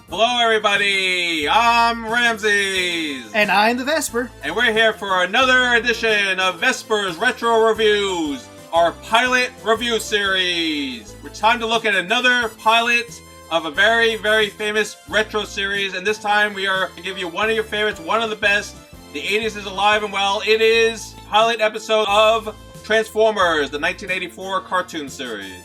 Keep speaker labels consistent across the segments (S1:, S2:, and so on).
S1: Hello everybody, I'm Ramsis.
S2: And I'm TheVespor.
S1: And we're here for another edition of Vesper's Retro Reviews, our pilot review series. It's time to look at another pilot of a very, very famous retro series, and this time we are to give you one of your favorites, one of the best. The 80s is alive and well. It is the pilot episode of Transformers, the 1984 cartoon series.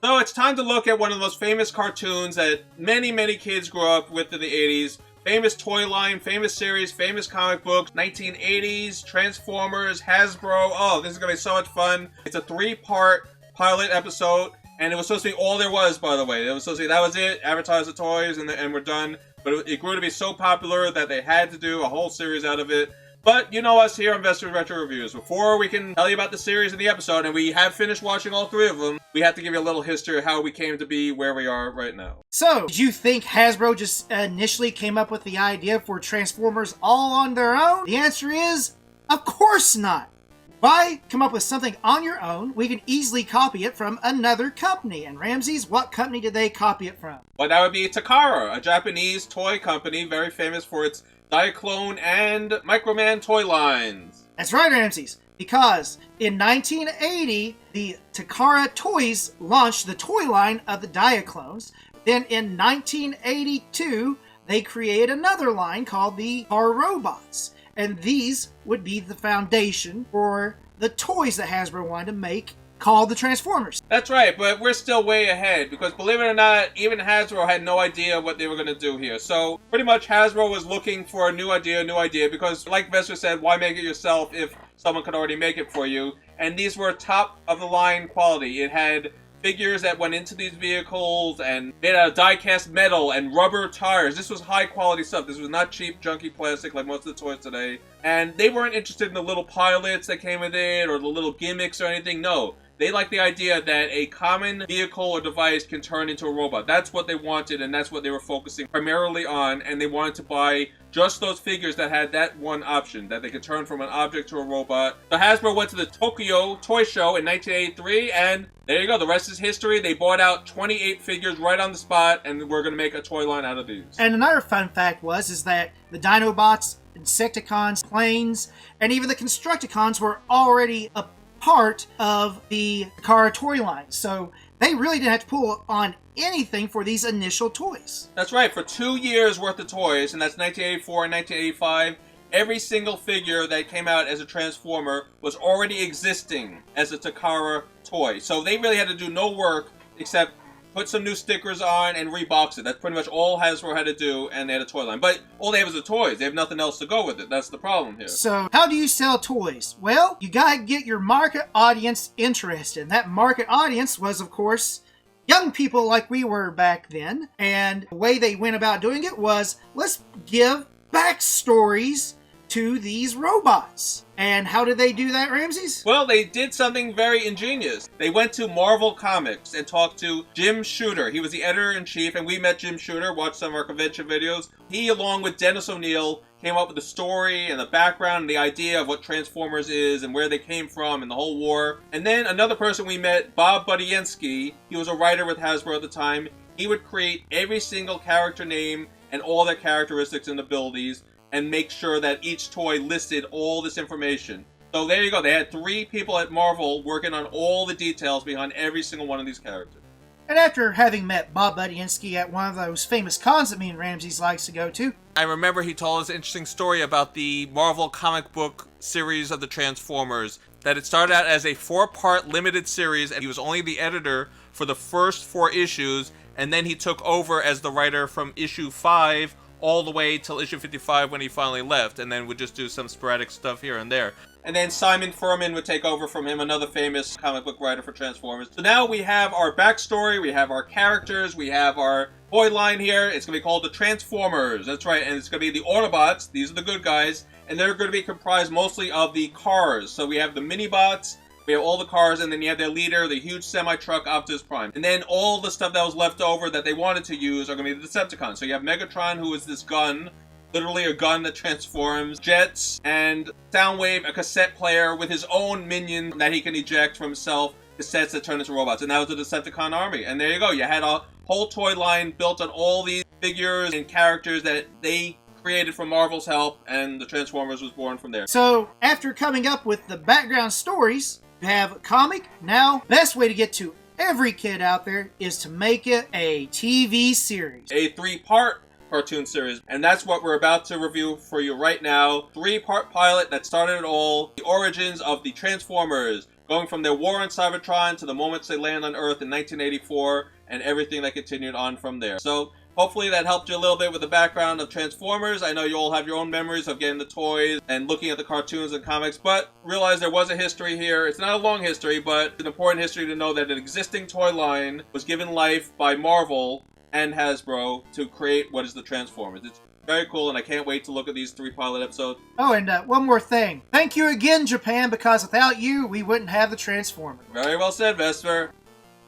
S1: So it's time to look at one of the most famous cartoons that many, many kids grew up with in the 80s. Famous toy line, famous series, famous comic books, 1980s, Transformers, Hasbro. Oh, this is going to be so much fun. It's a 3-part pilot episode, and it was supposed to be all there was, by the way. It was supposed to be, that was it, advertise the toys, and we're done. But it grew to be so popular that they had to do a whole series out of it. But you know us here on Vesper's Retro Reviews. Before we can tell you about the series and the episode, and we have finished watching all 3 of them, we have to give you a little history of how we came to be where we are right now.
S2: So, did you think Hasbro just initially came up with the idea for Transformers all on their own? The answer is, of course not. Why come up with something on your own? We can easily copy it from another company. And Ramses, what company did they copy it from?
S1: Well, that would be Takara, a Japanese toy company very famous for its Diaclone and Microman toy lines.
S2: That's right, Ramses, because in 1980, the Takara Toys launched the toy line of the Diaclones. Then in 1982, they created another line called the Car Robots. And these would be the foundation for the toys that Hasbro wanted to make, called the Transformers.
S1: That's right, but we're still way ahead, because believe it or not, even Hasbro had no idea what they were going to do here. So pretty much Hasbro was looking for a new idea, because like Vespor said, why make it yourself if someone could already make it for you? And these were top of the line quality. It had figures that went into these vehicles and made out of die-cast metal and rubber tires. This was high quality stuff. This was not cheap, junky plastic like most of the toys today. And they weren't interested in the little pilots that came with it or the little gimmicks or anything. No. They liked the idea that a common vehicle or device can turn into a robot. That's what they wanted, and that's what they were focusing primarily on, and they wanted to buy just those figures that had that one option, that they could turn from an object to a robot. So Hasbro went to the Tokyo Toy Show in 1983, and there you go. The rest is history. They bought out 28 figures right on the spot, and we're going to make a toy line out of these.
S2: And another fun fact is that the Dinobots, Insecticons, Planes, and even the Constructicons were already a part of the Takara toy line, so they really didn't have to pull on anything for these initial toys.
S1: That's right, for 2 years worth of toys, and that's 1984 and 1985, every single figure that came out as a Transformer was already existing as a Takara toy. So they really had to do no work except put some new stickers on and rebox it. That's pretty much all Hasbro had to do, and they had a toy line. But all they have is the toys. They have nothing else to go with it. That's the problem here.
S2: So, how do you sell toys? Well, you gotta get your market audience interested. That market audience was, of course, young people like we were back then. And the way they went about doing it was, let's give backstories to these robots. And how did they do that, Ramses?
S1: Well, they did something very ingenious. They went to Marvel Comics and talked to Jim Shooter. He was the editor-in-chief, and we met Jim Shooter, watched some of our convention videos. He, along with Dennis O'Neil, came up with the story and the background and the idea of what Transformers is and where they came from and the whole war. And then another person we met, Bob Budiansky, he was a writer with Hasbro at the time. He would create every single character name and all their characteristics and abilities, and make sure that each toy listed all this information. So there you go. They had 3 people at Marvel working on all the details behind every single one of these characters.
S2: And after having met Bob Budiansky at one of those famous cons that me and Ramses likes to go to,
S1: I remember he told us an interesting story about the Marvel comic book series of the Transformers, that it started out as a 4-part limited series, and he was only the editor for the first 4 issues, and then he took over as the writer from issue 5 all the way till issue 55 when he finally left, and then would just do some sporadic stuff here and there. And then Simon Furman would take over from him, another famous comic book writer for Transformers. So now we have our backstory, we have our characters, we have our toy line here. It's going to be called the Transformers. That's right, and it's going to be the Autobots. These are the good guys, and they're going to be comprised mostly of the cars. So we have the Minibots, we have all the cars, and then you have their leader, the huge semi-truck Optimus Prime. And then all the stuff that was left over that they wanted to use are going to be the Decepticons. So you have Megatron, who is this gun, literally a gun that transforms, jets, and Soundwave, a cassette player with his own minion that he can eject from himself. cassettes that turn into robots, and that was the Decepticon army. And there you go. You had a whole toy line built on all these figures and characters that they created from Marvel's help, and the Transformers was born from there.
S2: So, after coming up with the background stories, you have a comic. Now, best way to get to every kid out there is to make it a TV series.
S1: A 3-part cartoon series, and that's what we're about to review for you right now. 3-part pilot that started it all, the origins of the Transformers, going from their war on Cybertron to the moments they land on Earth in 1984, and everything that continued on from there. So, hopefully that helped you a little bit with the background of Transformers. I know you all have your own memories of getting the toys and looking at the cartoons and comics, but realize there was a history here. It's not a long history, but it's an important history to know that an existing toy line was given life by Marvel and Hasbro to create what is the Transformers. It's very cool, and I can't wait to look at these 3 pilot episodes.
S2: Oh, and one more thing. Thank you again, Japan, because without you, we wouldn't have the Transformers.
S1: Very well said, Vespor.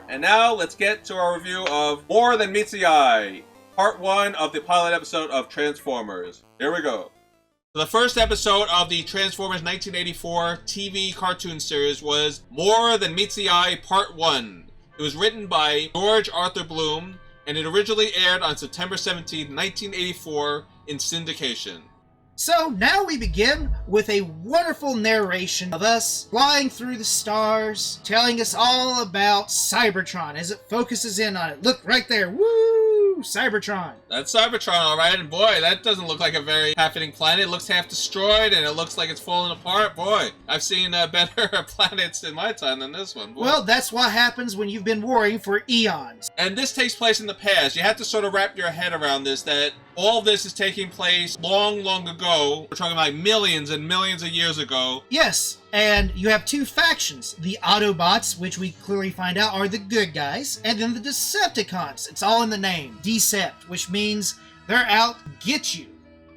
S1: And now, let's get to our review of More Than Meets the Eye, Part 1 of the pilot episode of Transformers. Here we go. The first episode of the Transformers 1984 TV cartoon series was More Than Meets the Eye Part 1. It was written by George Arthur Bloom, and it originally aired on September 17, 1984 in syndication.
S2: So now we begin with a wonderful narration of us flying through the stars, telling us all about Cybertron as it focuses in on it. Look right there. Woo! Cybertron.
S1: That's Cybertron, all right. And boy, that doesn't look like a very happening planet. It looks half destroyed, and it looks like it's falling apart. Boy, I've seen better planets in my time than this one. Boy.
S2: Well, that's what happens when you've been warring for eons.
S1: And this takes place in the past. You have to sort of wrap your head around this, that all this is taking place long, long ago. We're talking about millions and millions of years ago.
S2: Yes, and you have 2 factions. The Autobots, which we clearly find out are the good guys, and then the Decepticons. It's all in the name. Decept, which means they're out to get you.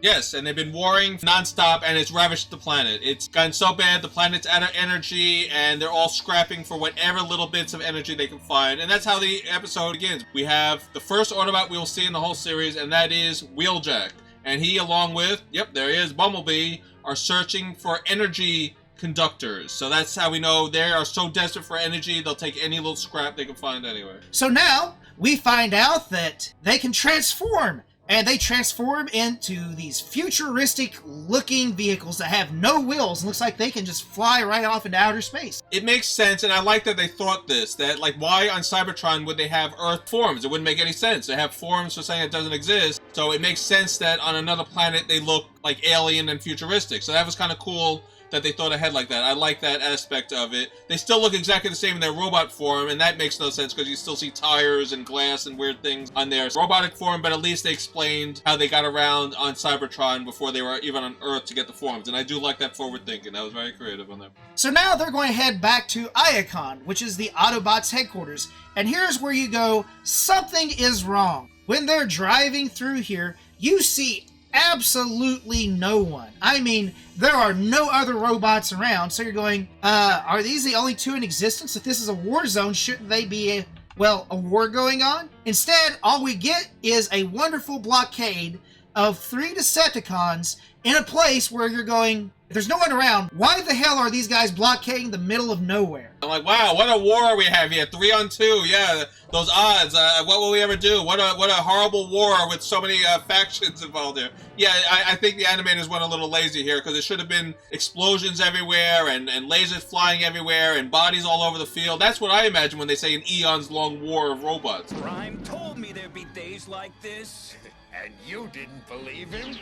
S1: Yes, and they've been warring nonstop, and it's ravished the planet. It's gotten so bad, the planet's out of energy, and they're all scrapping for whatever little bits of energy they can find. And that's how the episode begins. We have the first Autobot we will see in the whole series, and that is Wheeljack. And he, along with, yep, there he is, Bumblebee, are searching for energy conductors. So that's how we know they are so desperate for energy, they'll take any little scrap they can find anywhere.
S2: So now, we find out that they can transform. And they transform into these futuristic-looking vehicles that have no wheels. And looks like they can just fly right off into outer space.
S1: It makes sense, and I like that they thought this. That, like, why on Cybertron would they have Earth forms? It wouldn't make any sense. They have forms for saying it doesn't exist. So it makes sense that on another planet they look like alien and futuristic. So that was kind of cool that they thought ahead like that. I like that aspect of it. They still look exactly the same in their robot form, and that makes no sense because you still see tires and glass and weird things on their robotic form, but at least they explained how they got around on Cybertron before they were even on Earth to get the forms, and I do like that forward thinking. That was very creative on them.
S2: So now they're going to head back to Iacon, which is the Autobots headquarters, and here's where you go, something is wrong. When they're driving through here, you see absolutely no one. I mean, there are no other robots around, so you're going, are these the only 2 in existence? If this is a war zone, shouldn't they be, a war going on? Instead, all we get is a wonderful blockade of 3 Decepticons in a place where you're going, if there's no one around, why the hell are these guys blockading the middle of nowhere?
S1: I'm like, wow, what a war we have here. 3 on 2, yeah, those odds. What will we ever do? What a horrible war with so many factions involved here. Yeah, I think the animators went a little lazy here because it should have been explosions everywhere and lasers flying everywhere and bodies all over the field. That's what I imagine when they say an eons-long war of robots.
S3: Prime told me there'd be days like this.
S4: And you didn't believe him?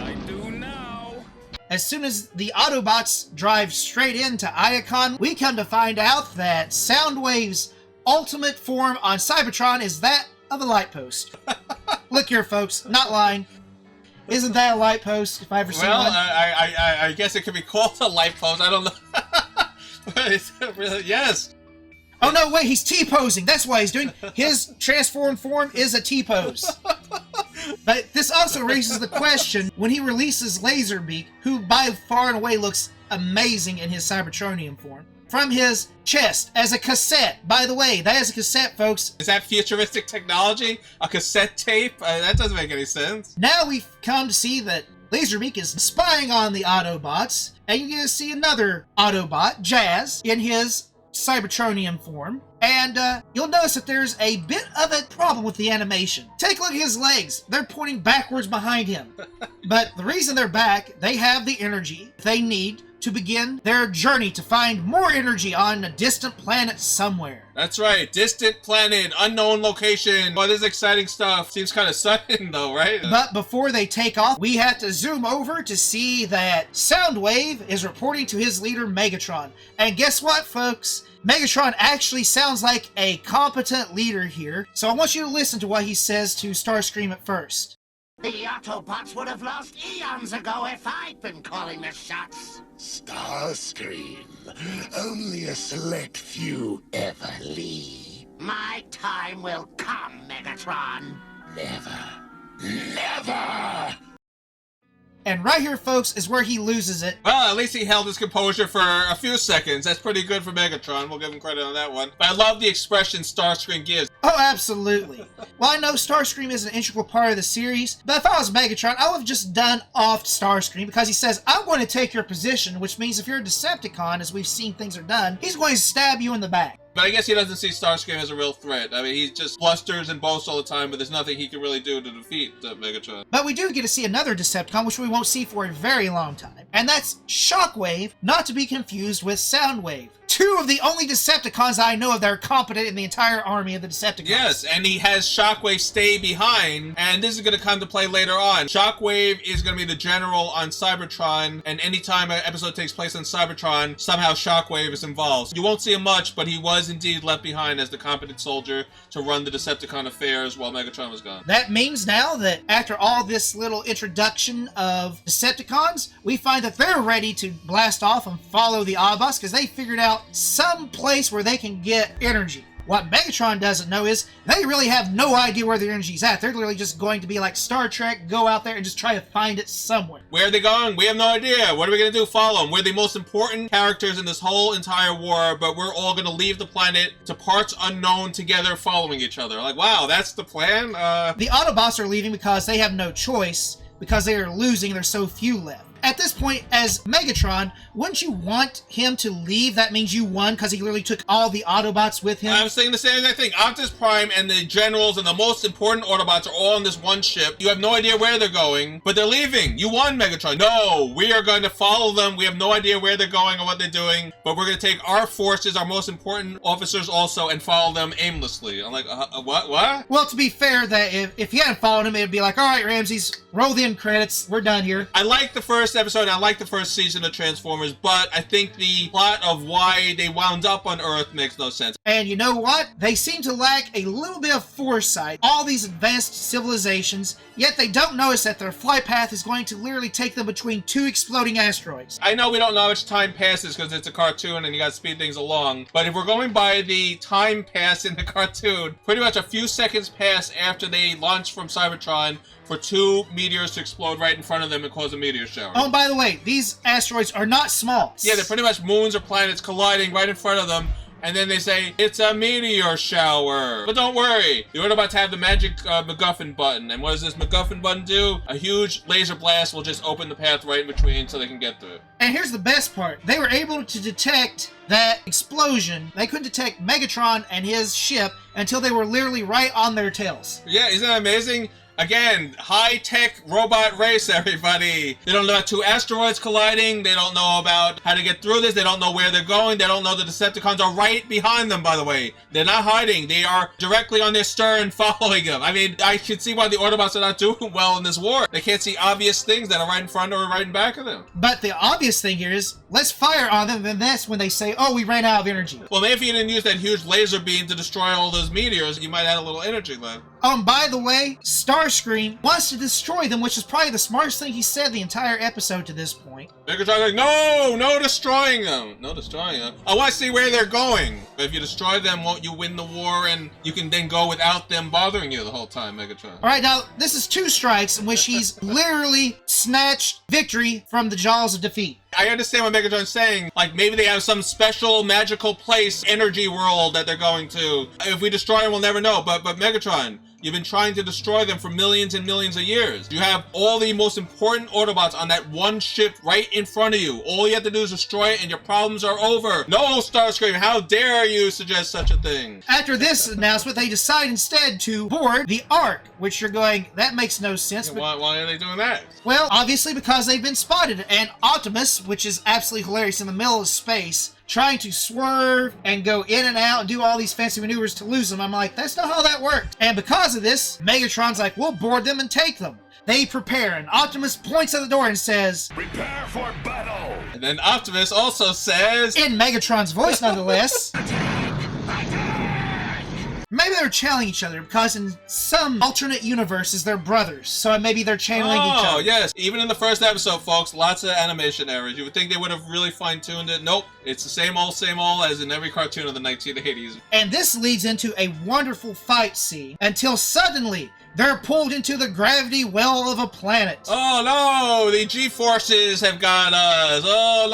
S3: I do now.
S2: As soon as the Autobots drive straight into Iacon, we come to find out that Soundwave's ultimate form on Cybertron is that of a light post. Look here, folks, not lying. Isn't that a light post, if I ever seen one?
S1: Well, I guess it could be called a light post. I don't know. But it's really, yes.
S2: Oh, no, wait, he's T-posing. That's why he's doing... His transformed form is a T-pose. But this also raises the question, when he releases Laserbeak, who by far and away looks amazing in his Cybertronian form, from his chest as a cassette. By the way, that is a cassette, folks.
S1: Is that futuristic technology? A cassette tape? That doesn't make any sense.
S2: Now we've come to see that Laserbeak is spying on the Autobots, and you're going to see another Autobot, Jazz, in his Cybertronian form. And you'll notice that there's a bit of a problem with the animation. Take a look at his legs. They're pointing backwards behind him. But the reason they're back, they have the energy they need to begin their journey to find more energy on a distant planet somewhere.
S1: That's right, distant planet, unknown location. Boy, this is exciting stuff. Seems kind of sudden though, right?
S2: But before they take off, we have to zoom over to see that Soundwave is reporting to his leader, Megatron. And guess what, folks? Megatron actually sounds like a competent leader here. So I want you to listen to what he says to Starscream at first.
S5: The Autobots would have lost eons ago if I'd been calling the shots.
S4: Starscream, only a select few ever leave.
S5: My time will come, Megatron.
S4: Never. Never!
S2: And right here, folks, is where he loses it.
S1: Well, at least he held his composure for a few seconds. That's pretty good for Megatron. We'll give him credit on that one. But I love the expression Starscream gives.
S2: Oh, absolutely. Well, I know Starscream is an integral part of the series, but if I was Megatron, I would have just done off Starscream because he says, I'm going to take your position, which means if you're a Decepticon, as we've seen things are done, he's going to stab you in the back.
S1: But I guess he doesn't see Starscream as a real threat. I mean, he just blusters and boasts all the time, but there's nothing he can really do to defeat Megatron.
S2: But we do get to see another Decepticon, which we won't see for a very long time. And that's Shockwave, not to be confused with Soundwave. Two of the only Decepticons I know of that are competent in the entire army of the Decepticons.
S1: Yes, and he has Shockwave stay behind, and this is going to come to play later on. Shockwave is going to be the general on Cybertron, and anytime an episode takes place on Cybertron, somehow Shockwave is involved. You won't see him much, but he was indeed left behind as the competent soldier to run the Decepticon affairs while Megatron was gone.
S2: That means now that after all this little introduction of Decepticons, we find that they're ready to blast off and follow the Autobots because they figured out some place where they can get energy. What Megatron doesn't know is they really have no idea where their energy's at. They're literally just going to be like Star Trek, go out there and just try to find it somewhere.
S1: Where are they going? We have no idea. What are we going to do? Follow them. We're the most important characters in this whole entire war, but we're all going to leave the planet to parts unknown together following each other. Like, wow, that's the plan?
S2: The Autobots are leaving because they have no choice, because they are losing, there's so few left. At this point, as Megatron, wouldn't you want him to leave? That means you won because he literally took all the Autobots with him.
S1: I'm saying the same exact thing. Optimus Prime and the generals and the most important Autobots are all on this one ship. You have no idea where they're going, but they're leaving. You won, Megatron. No, we are going to follow them. We have no idea where they're going or what they're doing, but we're going to take our forces, our most important officers also, and follow them aimlessly. I'm like, what?
S2: Well, to be fair, that if you hadn't followed him, it'd be like, all right, Ramses, roll the end credits. We're done here.
S1: I like the first episode. I like the first season of Transformers, but I think the plot of why they wound up on Earth makes no sense.
S2: And you know what? They seem to lack a little bit of foresight. All these advanced civilizations, yet they don't notice that their flight path is going to literally take them between two exploding asteroids.
S1: I know we don't know how much time passes because it's a cartoon and you gotta speed things along, but if we're going by the time pass in the cartoon, pretty much a few seconds pass after they launch from Cybertron for two meteors to explode right in front of them and cause a meteor shower.
S2: Oh, and by the way, these asteroids are not small.
S1: Yeah, they're pretty much moons or planets colliding right in front of them, and then they say, it's a meteor shower. But don't worry, you're about to have the magic MacGuffin button, and what does this MacGuffin button do? A huge laser blast will just open the path right in between so they can get through it.
S2: And here's the best part. They were able to detect that explosion. They couldn't detect Megatron and his ship until they were literally right on their tails.
S1: Yeah, isn't that amazing? Again, high-tech robot race, everybody. They don't know about two asteroids colliding. They don't know about how to get through this. They don't know where they're going. They don't know the Decepticons are right behind them, by the way. They're not hiding. They are directly on their stern following them. I mean, I can see why the Autobots are not doing well in this war. They can't see obvious things that are right in front or right in back of them.
S2: But the obvious thing here is, let's fire on them, and that's when they say, oh, we ran out of energy.
S1: Well, maybe if you didn't use that huge laser beam to destroy all those meteors, you might have a little energy left.
S2: Oh, and by the way, Starscream wants to destroy them, which is probably the smartest thing he said the entire episode to this point.
S1: Megatron's like, no destroying them. No destroying them. I want to see where they're going. But if you destroy them, won't you win the war and you can then go without them bothering you the whole time, Megatron?
S2: All right, now, this is two strikes in which he's literally snatched victory from the jaws of defeat.
S1: I understand what Megatron's saying. Like, maybe they have some special magical place, energy world that they're going to. If we destroy them, we'll never know. But Megatron, You've been trying to destroy them for millions and millions of years. You have all the most important Autobots on that one ship right in front of you. All you have to do is destroy it and your problems are over. No, Starscream, how dare you suggest such a thing?
S2: After this announcement, they decide instead to board the Ark, which you're going, that makes no sense.
S1: Yeah, why are they doing that?
S2: Well, obviously because they've been spotted, and Optimus, which is absolutely hilarious in the middle of space, trying to swerve and go in and out and do all these fancy maneuvers to lose them. I'm like, that's not how that worked. And because of this, Megatron's like, we'll board them and take them. They prepare, and Optimus points at the door and says,
S4: Prepare for battle!
S1: And then Optimus also says,
S2: in Megatron's voice nonetheless, maybe they're channeling each other because in some alternate universes they're brothers, so maybe they're channeling each other.
S1: Oh, yes. Even in the first episode, folks, lots of animation errors. You would think they would have really fine-tuned it. Nope. It's the same old as in every cartoon of the 1980s.
S2: And this leads into a wonderful fight scene until suddenly they're pulled into the gravity well of a planet.
S1: Oh, no! The G-forces have got us. Oh,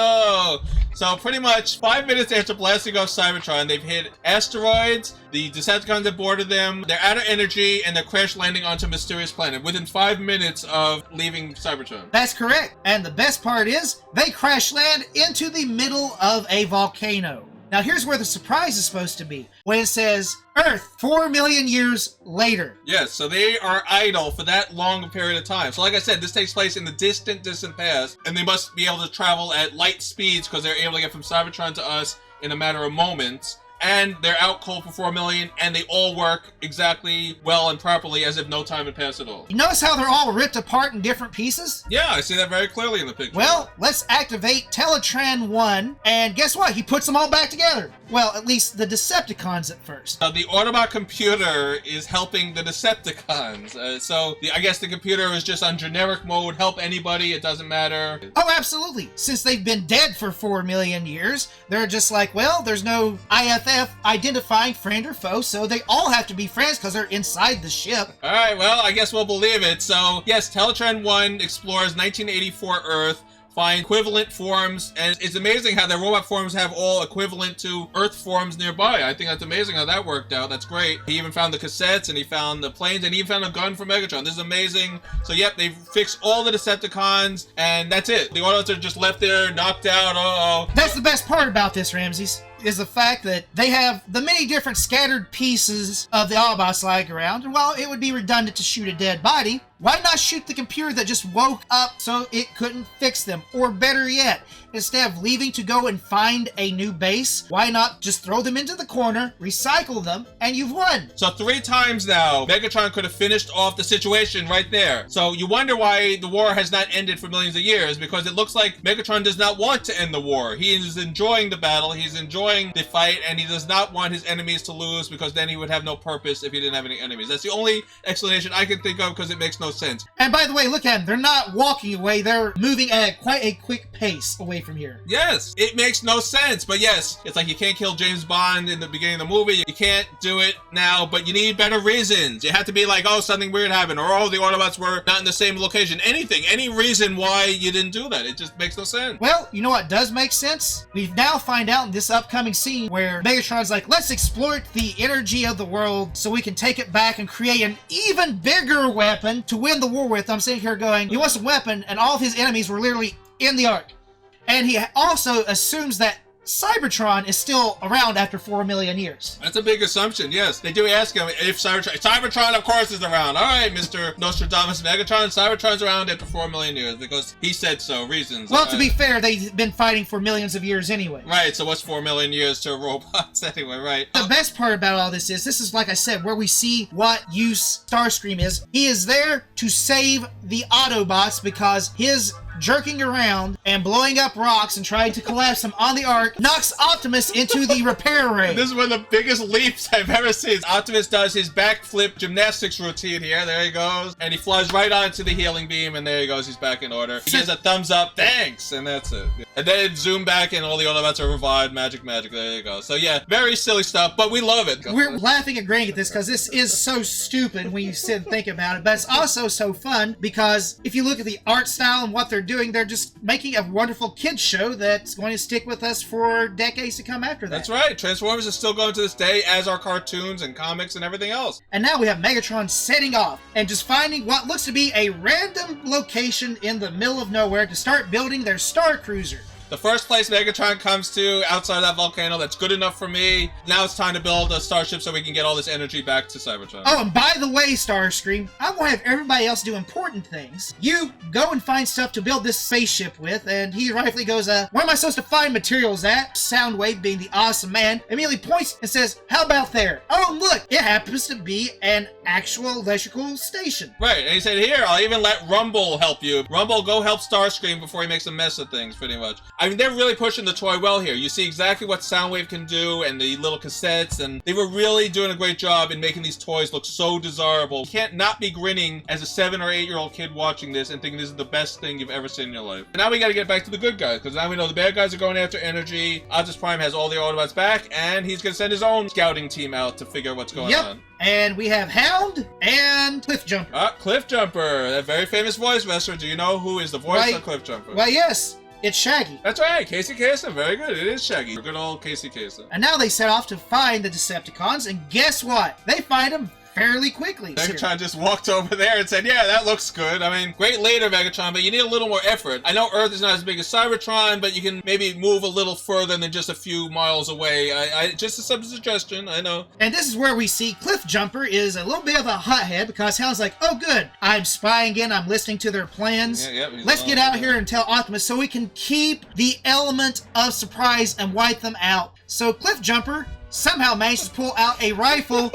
S1: no! So pretty much 5 minutes after blasting off Cybertron, they've hit asteroids, the Decepticons have boarded them, they're out of energy, and they're crash landing onto a mysterious planet within 5 minutes of leaving Cybertron.
S2: That's correct. And the best part is, they crash land into the middle of a volcano. Now here's where the surprise is supposed to be. When it says, Earth, 4 million years later.
S1: Yes, so they are idle for that long a period of time. So like I said, this takes place in the distant past, and they must be able to travel at light speeds because they're able to get from Cybertron to us in a matter of moments. And they're out cold for 4 million, and they all work exactly well and properly as if no time had passed at all.
S2: You notice how they're all ripped apart in different pieces?
S1: Yeah, I see that very clearly in the picture.
S2: Well, let's activate Teletran 1, and guess what? He puts them all back together. Well, at least the Decepticons at first.
S1: So the Autobot computer is helping the Decepticons. I guess the computer is just on generic mode, help anybody, it doesn't matter.
S2: Oh, absolutely. Since they've been dead for 4 million years, they're just like, well, there's no IFF identifying friend or foe, so they all have to be friends because they're inside the ship.
S1: Alright, well, I guess we'll believe it. So, yes, Teletran 1 explores 1984 Earth, find equivalent forms, and it's amazing how the robot forms have all equivalent to Earth forms nearby. I think that's amazing how that worked out. That's great. He even found the cassettes, and he found the planes, and he even found a gun for Megatron. This is amazing. So, yep, they've fixed all the Decepticons, and that's it. The Autobots are just left there, knocked out. Uh-oh.
S2: That's the best part about this, Ramses, is the fact that they have the many different scattered pieces of the Autobots lying around, and while it would be redundant to shoot a dead body, why not shoot the computer that just woke up so it couldn't fix them? Or better yet, instead of leaving to go and find a new base, why not just throw them into the corner, recycle them, and you've won?
S1: So 3 times now, Megatron could have finished off the situation right there. So you wonder why the war has not ended for millions of years, because it looks like Megatron does not want to end the war. He is enjoying the battle, he's enjoying the fight, and he does not want his enemies to lose, because then he would have no purpose if he didn't have any enemies. That's the only explanation I can think of, because it makes no sense.
S2: And by the way, look at them. They're not walking away. They're moving at quite a quick pace away from here.
S1: Yes, it makes no sense. But yes, it's like you can't kill James Bond in the beginning of the movie. You can't do it now, but you need better reasons. You have to be like, oh, something weird happened, or oh, the Autobots were not in the same location. Anything, any reason why you didn't do that. It just makes no sense.
S2: Well, you know what does make sense? We now find out in this upcoming scene where Megatron's like, let's exploit the energy of the world so we can take it back and create an even bigger weapon to win the war with. I'm sitting here going, he wants a weapon, and all of his enemies were literally in the Ark. And he also assumes that Cybertron is still around after 4 million years.
S1: That's a big assumption, yes. They do ask him if Cybertron, of course, is around. All right, Mr. Nostradamus Megatron, Cybertron's around after 4 million years because he said so, reasons.
S2: Well, to be fair, they've been fighting for millions of years anyway.
S1: Right, so what's 4 million years to robots anyway, right?
S2: The best part about all this is, like I said, where we see what use Starscream is. He is there to save the Autobots because his jerking around and blowing up rocks and trying to collapse them on the Ark knocks Optimus into the repair ring.
S1: This is one of the biggest leaps I've ever seen. Optimus does his backflip gymnastics routine here. There he goes. And he flies right onto the healing beam, and there he goes. He's back in order. He gives a thumbs up, thanks, and that's it. And then zoom back and all the Autobots are revived. Magic. There you go. So yeah, very silly stuff, but we love it.
S2: We're laughing and grinning at this because this is so stupid when you sit and think about it, but it's also so fun because if you look at the art style and what they're doing, they're just making a wonderful kids show that's going to stick with us for decades to come after that.
S1: That's right. Transformers is still going to this day, as are cartoons and comics and everything else.
S2: And now we have Megatron setting off and just finding what looks to be a random location in the middle of nowhere to start building their Star Cruiser.
S1: The first place Megatron comes to outside of that volcano, that's good enough for me. Now it's time to build a starship so we can get all this energy back to Cybertron.
S2: Oh, and by the way, Starscream, I want to have everybody else do important things. You go and find stuff to build this spaceship with, and he rightfully goes, where am I supposed to find materials at? Soundwave, being the awesome man, immediately points and says, how about there? Oh, look, it happens to be an actual electrical station.
S1: Right, and he said, here, I'll even let Rumble help you. Rumble, go help Starscream before he makes a mess of things, pretty much. I mean, they're really pushing the toy well here. You see exactly what Soundwave can do and the little cassettes, and they were really doing a great job in making these toys look so desirable. You can't not be grinning as a 7 or 8-year-old kid watching this and thinking this is the best thing you've ever seen in your life. And now we gotta get back to the good guys, because now we know the bad guys are going after energy. Optimus Prime has all the Autobots back, and he's gonna send his own scouting team out to figure out what's going on.
S2: And we have Hound and Cliffjumper.
S1: Cliffjumper, that very famous voice, Vespor. Do you know who is the voice of Cliffjumper?
S2: Well, yes. It's Shaggy.
S1: That's right, Casey Kasem. Very good. It is Shaggy. Good old Casey Kasem.
S2: And now they set off to find the Decepticons, and guess what? They find them fairly quickly.
S1: Megatron just walked over there and said, yeah, that looks good. I mean, great later, Megatron, but you need a little more effort. I know Earth is not as big as Cybertron, but you can maybe move a little further than just a few miles away. Just a suggestion, I know.
S2: And this is where we see Cliffjumper is a little bit of a hothead because Hound's like, oh good, I'm spying in, I'm listening to their plans. Let's get out here and tell Optimus so we can keep the element of surprise and wipe them out. So Cliffjumper somehow managed to pull out a rifle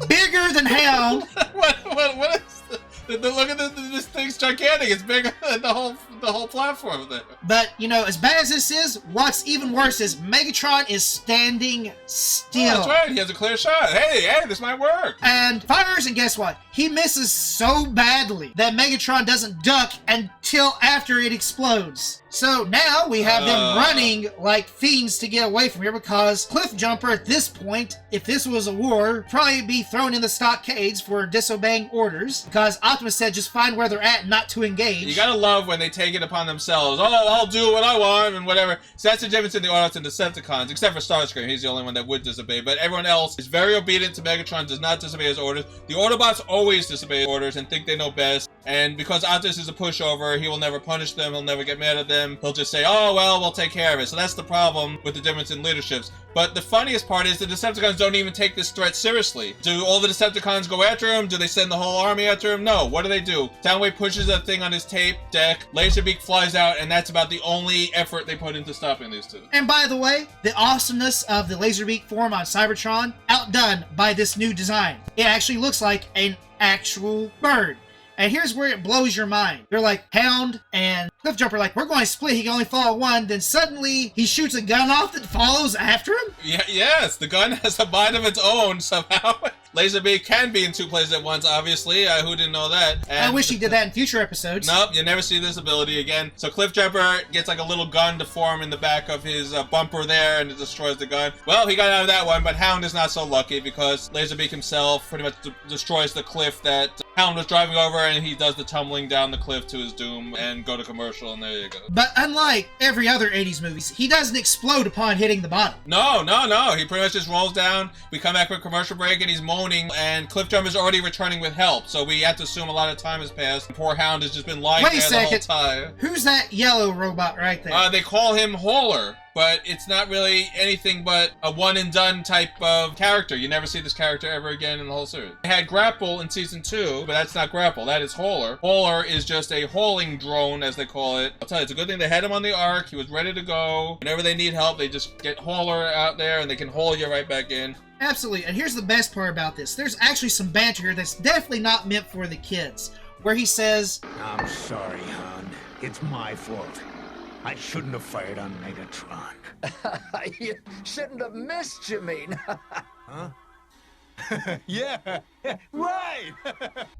S2: bigger than Hound.
S1: What is look at this thing's gigantic. It's bigger than the whole platform there.
S2: But, you know, as bad as this is, what's even worse is Megatron is standing still.
S1: Oh, that's right. He has a clear shot. Hey, this might work.
S2: And fires, and guess what? He misses so badly that Megatron doesn't duck until after it explodes. So now we have them running like fiends to get away from here because Cliffjumper at this point, if this was a war, probably be thrown in the stockades for disobeying orders because Optimus said just find where they're at and not to engage.
S1: You gotta love when they take it upon themselves. Oh, I'll do what I want and whatever. So that's the difference in the Autobots and Decepticons, except for Starscream. He's the only one that would disobey. But everyone else is very obedient to Megatron, does not disobey his orders. The Autobots always disobey orders and think they know best. And because Optimus is a pushover, he will never punish them, he'll never get mad at them. He'll just say, oh, well, we'll take care of it. So that's the problem with the difference in leaderships. But the funniest part is the Decepticons don't even take this threat seriously. Do all the Decepticons go after him? Do they send the whole army after him? No. What do? Soundwave pushes that thing on his tape deck, Laserbeak flies out, and that's about the only effort they put into stopping these two.
S2: And by the way, the awesomeness of the Laserbeak form on Cybertron, outdone by this new design. It actually looks like an actual bird. And here's where it blows your mind. They're like, Hound and Cliffjumper like, we're going to split, he can only follow one. Then suddenly, he shoots a gun off that follows after him?
S1: Yes, the gun has a mind of its own somehow. Laserbeak can be in two places at once, obviously. Who didn't know that? And
S2: I wish he did that in future episodes.
S1: Nope, you never see this ability again. So Cliffjumper gets like a little gun to form in the back of his bumper there, and it destroys the gun. Well, he got out of that one, but Hound is not so lucky because Laserbeak himself pretty much destroys the cliff that Hound was driving over, and he does the tumbling down the cliff to his doom and go to commercial, and there you go.
S2: But unlike every other 80s movies, he doesn't explode upon hitting the bottom.
S1: No. He pretty much just rolls down. We come back from commercial break, and he's moaning, and Cliffjumper's already returning with help, so we have to assume a lot of time has passed. Poor Hound has just been lying there the whole time.
S2: Who's that yellow robot right there?
S1: They call him Hauler, but it's not really anything but a one-and-done type of character. You never see this character ever again in the whole series. They had Grapple in Season 2, but that's not Grapple. That is Hauler. Hauler is just a hauling drone, as they call it. I'll tell you, it's a good thing they had him on the Ark. He was ready to go. Whenever they need help, they just get Hauler out there, and they can haul you right back in.
S2: Absolutely, and here's the best part about this. There's actually some banter here that's definitely not meant for the kids, where he says,
S4: I'm sorry, Hound. It's my fault. I shouldn't have fired on Megatron.
S6: You shouldn't have missed, you mean?
S4: Huh? Yeah, Right!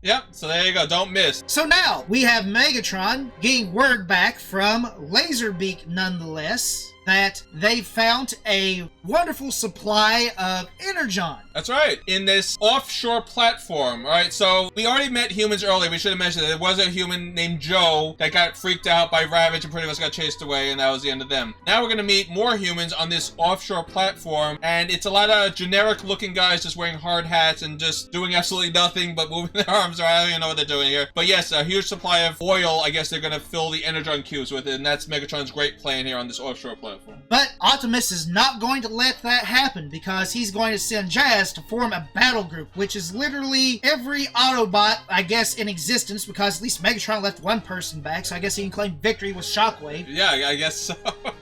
S1: Yep, so there you go. Don't miss.
S2: So now we have Megatron getting word back from Laserbeak nonetheless that they found a wonderful supply of Energon.
S1: That's right. In this offshore platform, right? So we already met humans earlier. We should have mentioned that there was a human named Joe that got freaked out by Ravage and pretty much got chased away, and that was the end of them. Now we're going to meet more humans on this offshore platform, and it's a lot of generic-looking guys just wearing hard hats and just doing absolutely nothing but moving their arms around. I don't even know what they're doing here. But yes, a huge supply of oil. I guess they're going to fill the Energon cubes with it, and that's Megatron's great plan here on this offshore platform.
S2: But Optimus is not going to let that happen because he's going to send Jazz to form a battle group, which is literally every Autobot, I guess, in existence, because at least Megatron left one person back, so I guess he can claim victory with Shockwave.
S1: Yeah, I guess so.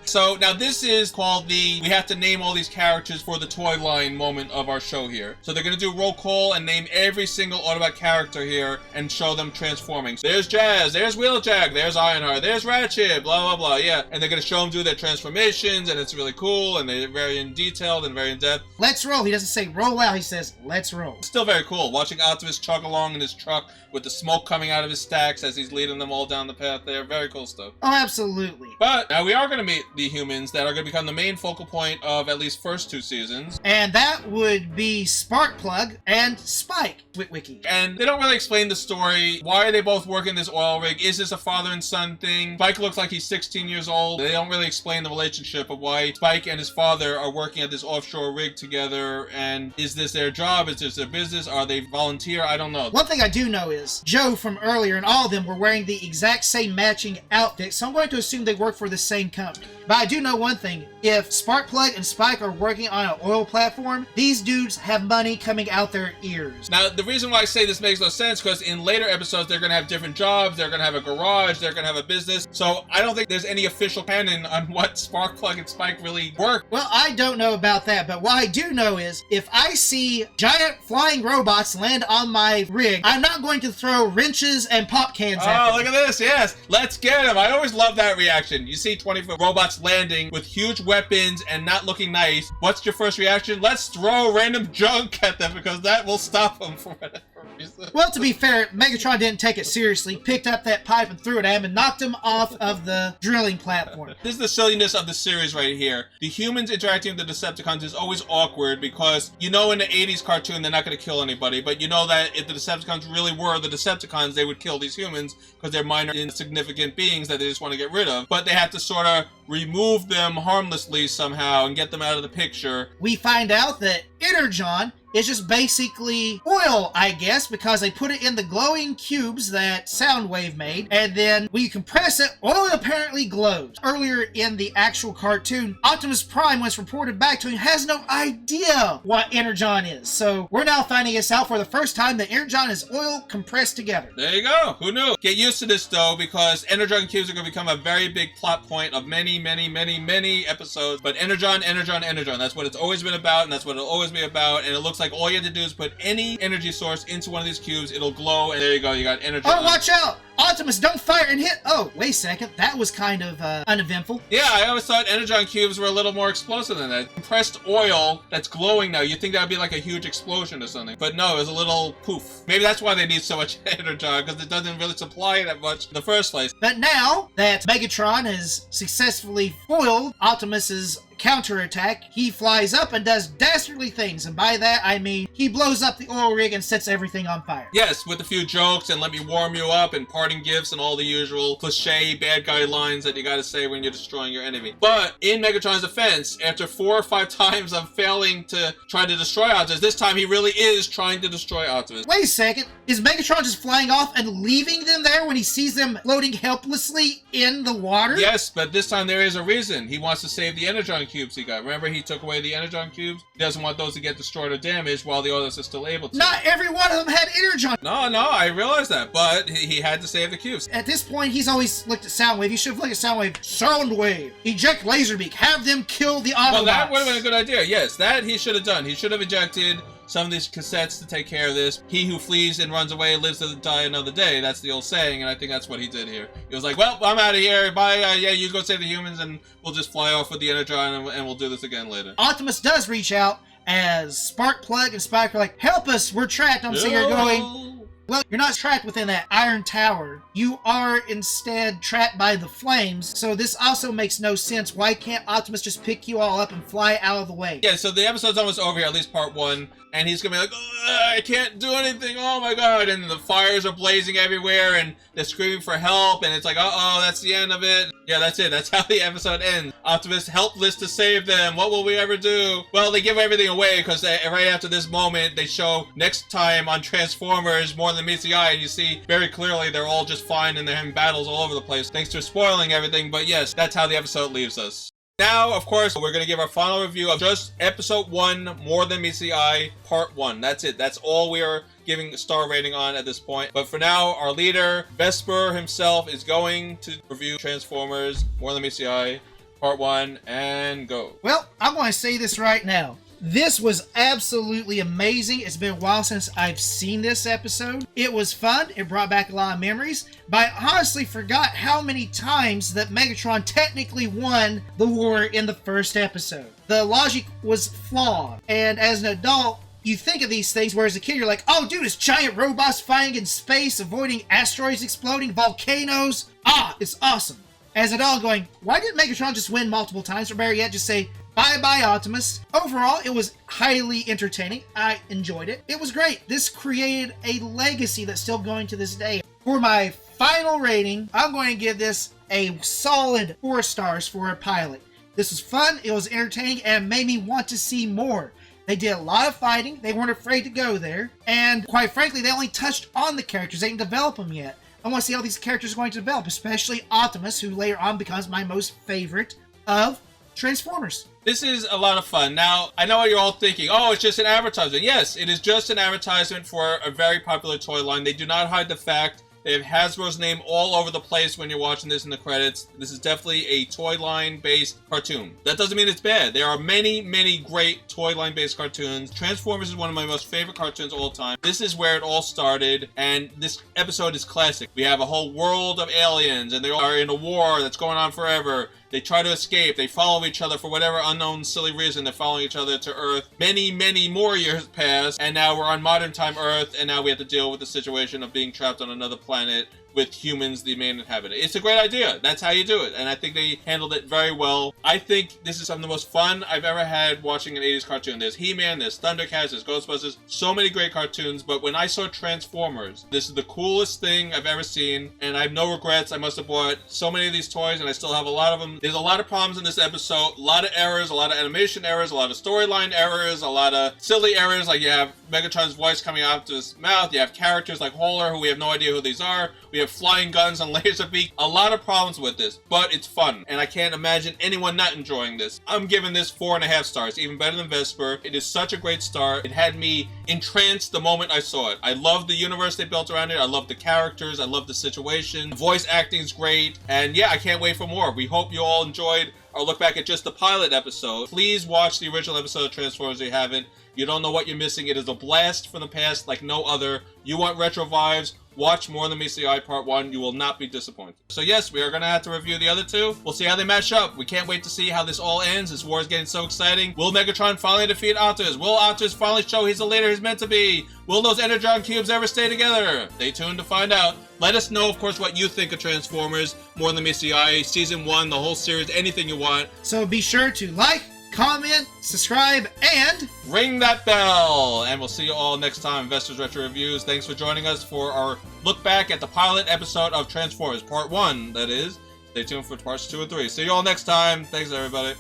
S1: So now this is called we have to name all these characters for the Toyline moment of our show here. So they're going to do roll call and name every single Autobot character here and show them transforming. So there's Jazz, there's Wheeljack, there's Ironheart, there's Ratchet, blah, blah, blah, yeah. And they're going to show them do their transformations, and it's really cool, and they're very in detailed and very in depth.
S2: Let's roll. He doesn't say roll out, he says let's roll.
S1: Still very cool. Watching Optimus chug along in his truck with the smoke coming out of his stacks as he's leading them all down the path there. Very cool stuff.
S2: Oh, absolutely.
S1: But now we are going to meet the humans that are going to become the main focal point of at least first two seasons.
S2: And that would be Sparkplug and Spike, Witwicky.
S1: And they don't really explain the story. Why are they both working this oil rig? Is this a father and son thing? Spike looks like he's 16 years old. They don't really explain the relationship of why Spike and his father are working at this offshore rig together. And is this their job? Is this their business? Are they volunteer? I don't know.
S2: One thing I do know is Joe from earlier and all of them were wearing the exact same matching outfit, so I'm going to assume they work for the same company. But I do know one thing. If Sparkplug and Spike are working on an oil platform, these dudes have money coming out their ears.
S1: Now, the reason why I say this makes no sense, because in later episodes, they're going to have different jobs, they're going to have a garage, they're going to have a business, so I don't think there's any official canon on what Sparkplug and Spike really work.
S2: Well, I don't know about that, but what I do know is, if I see giant flying robots land on my rig, I'm not going to throw wrenches and pop cans at them.
S1: Oh, look at this, yes! Let's get him! I always love that reaction. You see 20-foot robots landing with huge weapons and not looking nice. What's your first reaction? Let's throw random junk at them, because that will stop them for whatever reason.
S2: Well, to be fair, Megatron didn't take it seriously, picked up that pipe and threw it at him and knocked him off of the drilling platform.
S1: This is the silliness of the series right here. The humans interacting with the Decepticons is always awkward because you know in the 80s cartoon they're not going to kill anybody, but you know that if the Decepticons really were the Decepticons, they would kill these humans because they're minor insignificant beings that they just want to get rid of. But they have to sort of remove them harmlessly somehow and get them out of the picture.
S2: We find out that Energon is just basically oil, I guess, because they put it in the glowing cubes that Soundwave made, and then when you compress it, oil apparently glows. Earlier in the actual cartoon, Optimus Prime, when it's reported back to him, has no idea what Energon is. So we're now finding this out for the first time that Energon is oil compressed together.
S1: There you go. Who knew? Get used to this, though, because Energon cubes are going to become a very big plot point of many, many, many, many episodes. But Energon, Energon, Energon. That's what it's always been about, and that's what it'll always be about. And it looks like all you have to do is put any energy source into one of these cubes. It'll glow, and there you go. You got Energon.
S2: Oh, watch out! Optimus, don't fire and hit! Oh, wait a second. That was kind of uneventful.
S1: Yeah, I always thought Energon cubes were a little more explosive than that. Compressed oil that's glowing now, you'd think that would be like a huge explosion or something. But no, it was a little poof. Maybe that's why they need so much Energon, because it doesn't really supply that much in the first place.
S2: But now that Megatron has successfully foiled Optimus's counterattack, he flies up and does dastardly things, and by that I mean he blows up the oil rig and sets everything on fire.
S1: Yes, with a few jokes and let me warm you up and parting gifts and all the usual cliche bad guy lines that you gotta say when you're destroying your enemy. But in Megatron's defense, after 4 or 5 times of failing to try to destroy Optimus, this time he really is trying to destroy Optimus.
S2: Wait a second, is Megatron just flying off and leaving them there when he sees them floating helplessly in the water?
S1: Yes, but this time there is a reason. He wants to save the Energon cubes he got. Remember, he took away the Energon cubes? He doesn't want those to get destroyed or damaged while the others are still able to.
S2: Not every one of them had Energon.
S1: No, I realize that, but he had to save the cubes.
S2: At this point, he's always looked at Soundwave. He should have looked at Soundwave. Soundwave, eject Laserbeak. Have them kill the Autobots.
S1: Well, that would have been a good idea. Yes, that he should have done. He should have ejected some of these cassettes to take care of this. He who flees and runs away lives to die another day. That's the old saying, and I think that's what he did here. He was like, well, I'm out of here. Bye. Yeah, you go save the humans, and we'll just fly off with the Energon, and we'll do this again later.
S2: Optimus does reach out as Sparkplug and Spike are like, help us, we're trapped. I'm sitting here going, well, you're not trapped within that iron tower. You are instead trapped by the flames. So this also makes no sense. Why can't Optimus just pick you all up and fly out of the way?
S1: Yeah, so the episode's almost over here, at least part 1. And he's gonna be like, I can't do anything, oh my god. And the fires are blazing everywhere, and they're screaming for help, and it's like, uh-oh, that's the end of it. Yeah, that's it. That's how the episode ends. Optimus helpless to save them. What will we ever do? Well, they give everything away, because right after this moment, they show next time on Transformers More Than Meets the Eye, and you see very clearly they're all just fine, and they're having battles all over the place. Thanks for spoiling everything, but yes, that's how the episode leaves us. Now, of course, we're going to give our final review of just episode 1, More Than Meets the Eye, part 1. That's it. That's all we are giving a star rating on at this point. But for now, our leader, Vespor himself, is going to review Transformers, More Than Meets the Eye, part 1, and go.
S2: Well, I'm going to say this right now. This was absolutely amazing. It's been a while since I've seen this episode. It was fun. It brought back a lot of memories. But I honestly forgot how many times that Megatron technically won the war in the first episode. The logic was flawed. And as an adult, you think of these things, where as a kid you're like, oh dude, it's giant robots fighting in space, avoiding asteroids exploding, volcanoes. Ah, it's awesome. As an adult going, why didn't Megatron just win multiple times? Or better yet, just say, bye-bye, Optimus. Overall, it was highly entertaining. I enjoyed it. It was great. This created a legacy that's still going to this day. For my final rating, I'm going to give this a solid 4 stars for a pilot. This was fun, it was entertaining, and made me want to see more. They did a lot of fighting. They weren't afraid to go there. And quite frankly, they only touched on the characters. They didn't develop them yet. I want to see how these characters are going to develop, especially Optimus, who later on becomes my most favorite of Transformers.
S1: This is a lot of fun. Now, I know what you're all thinking. Oh, it's just an advertisement. Yes, it is just an advertisement for a very popular toy line. They do not hide the fact. They have Hasbro's name all over the place when you're watching this in the credits. This is definitely a toy line-based cartoon. That doesn't mean it's bad. There are many, many great toy line-based cartoons. Transformers is one of my most favorite cartoons of all time. This is where it all started, and this episode is classic. We have a whole world of aliens, and they are in a war that's going on forever. They try to escape. They follow each other for whatever unknown silly reason. They're following each other to Earth. Many, many more years pass, and now we're on modern time Earth, and now we have to deal with the situation of being trapped on another planet with humans, the main inhabitant. It's a great idea. That's how you do it, and I think they handled it very well. I think this is some of the most fun I've ever had watching an 80s cartoon. There's He-Man, there's Thundercats, there's Ghostbusters, so many great cartoons, but when I saw Transformers, this is the coolest thing I've ever seen, and I have no regrets. I must have bought so many of these toys, and I still have a lot of them. There's a lot of problems in this episode, a lot of errors, a lot of animation errors, a lot of storyline errors, a lot of silly errors, like you have Megatron's voice coming out of his mouth, you have characters like Hauler, who we have no idea who these are, we have flying guns and laser beak. A lot of problems with this, but it's fun, and I can't imagine anyone not enjoying this. I'm giving this 4.5 stars, even better than Vespor. It is such a great start. It had me entranced the moment I saw it. I love the universe they built around it. I love the characters. I love the situation. The voice acting is great, and yeah, I can't wait for more. We hope you all enjoyed our look back at just the pilot episode. Please watch the original episode of Transformers if you haven't. You don't know what you're missing. It is a blast from the past like no other. You want retro vibes? Watch More Than Meets the Eye Part 1. You will not be disappointed. So yes, we are going to have to review the other two. We'll see how they match up. We can't wait to see how this all ends. This war is getting so exciting. Will Megatron finally defeat Optimus? Will Optimus finally show he's the leader he's meant to be? Will those Energon cubes ever stay together? Stay tuned to find out. Let us know, of course, what you think of Transformers, More Than Meets the Eye, Season 1, the whole series, anything you want.
S2: So be sure to like, comment, subscribe, and
S1: ring that bell. And we'll see you all next time, Vestor's Retro Reviews. Thanks for joining us for our look back at the pilot episode of Transformers, Part 1, that is. Stay tuned for parts 2 and 3. See you all next time. Thanks, everybody.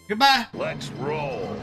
S2: Goodbye.
S4: Let's roll.